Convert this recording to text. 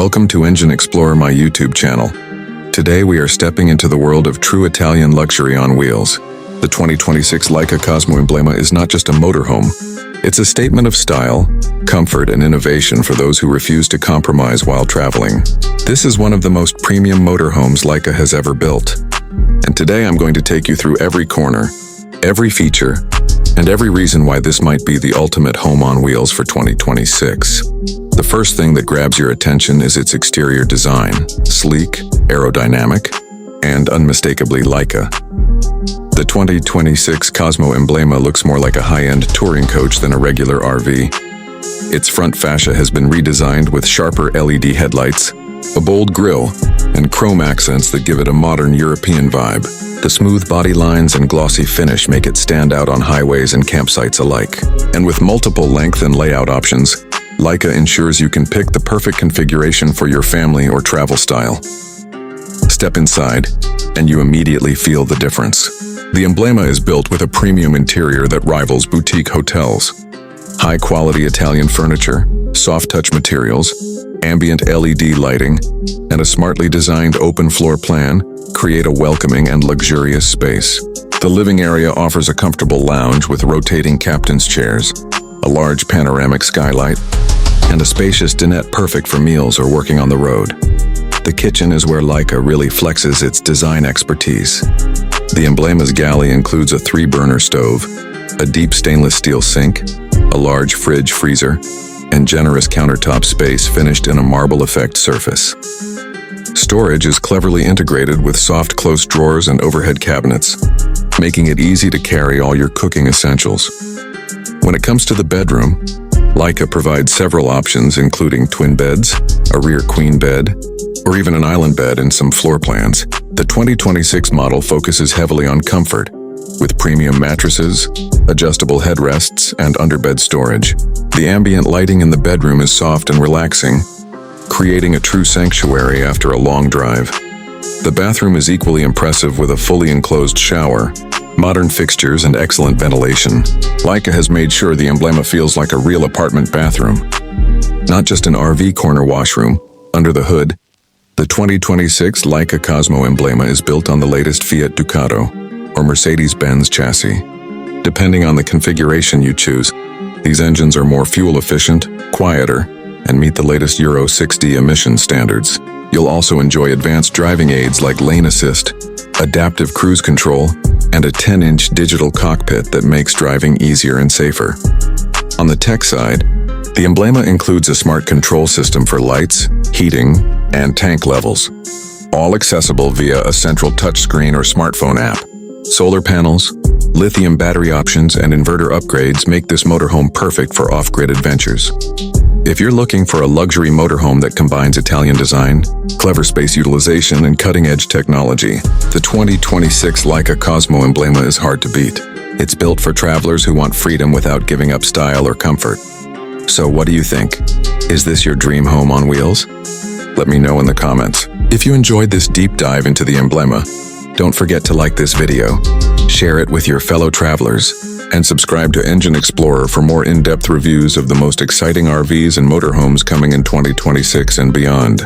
Welcome to Engine Explorer, my YouTube channel. Today we are stepping into the world of true Italian luxury on wheels. The 2026 Laika Kosmo Emblema is not just a motorhome. It's a statement of style, comfort, and innovation for those who refuse to compromise while traveling. This is one of the most premium motorhomes Laika has ever built. And today I'm going to take you through every corner, every feature, and every reason why this might be the ultimate home on wheels for 2026. The first thing that grabs your attention is its exterior design, sleek, aerodynamic, and unmistakably Laika. The 2026 Kosmo Emblema looks more like a high-end touring coach than a regular RV. Its front fascia has been redesigned with sharper LED headlights, a bold grille, and chrome accents that give it a modern European vibe. The smooth body lines and glossy finish make it stand out on highways and campsites alike. And with multiple length and layout options, Laika ensures you can pick the perfect configuration for your family or travel style. Step inside, and you immediately feel the difference. The Emblema is built with a premium interior that rivals boutique hotels. High-quality Italian furniture, soft-touch materials, ambient LED lighting, and a smartly designed open floor plan create a welcoming and luxurious space. The living area offers a comfortable lounge with rotating captain's chairs, a large panoramic skylight, and a spacious dinette perfect for meals or working on the road. The kitchen is where Laika really flexes its design expertise. The Emblema's galley includes a 3-burner stove, a deep stainless steel sink, a large fridge freezer, and generous countertop space finished in a marble effect surface. Storage is cleverly integrated with soft close drawers and overhead cabinets, making it easy to carry all your cooking essentials. When it comes to the bedroom, Laika provides several options including twin beds, a rear queen bed, or even an island bed in some floor plans. The 2026 model focuses heavily on comfort, with premium mattresses, adjustable headrests, and underbed storage. The ambient lighting in the bedroom is soft and relaxing, creating a true sanctuary after a long drive. The bathroom is equally impressive with a fully enclosed shower, modern fixtures, and excellent ventilation. Laika has made sure the Emblema feels like a real apartment bathroom, not just an RV corner washroom. Under the hood, the 2026 Laika Kosmo Emblema is built on the latest Fiat Ducato or Mercedes-Benz chassis. Depending on the configuration you choose, these engines are more fuel efficient, quieter, and meet the latest Euro 6D emission standards. You'll also enjoy advanced driving aids like lane assist, adaptive cruise control, and a 10-inch digital cockpit that makes driving easier and safer. On the tech side, the Emblema includes a smart control system for lights, heating, and tank levels, all accessible via a central touchscreen or smartphone app. Solar panels, lithium battery options, and inverter upgrades make this motorhome perfect for off-grid adventures. If you're looking for a luxury motorhome that combines Italian design, clever space utilization, and cutting-edge technology, the 2026 Laika Kosmo Emblema is hard to beat. It's built for travelers who want freedom without giving up style or comfort. So what do you think? Is this your dream home on wheels? Let me know in the comments. If you enjoyed this deep dive into the Emblema, don't forget to like this video, share it with your fellow travelers, and subscribe to Engine Explorer for more in-depth reviews of the most exciting RVs and motorhomes coming in 2026 and beyond.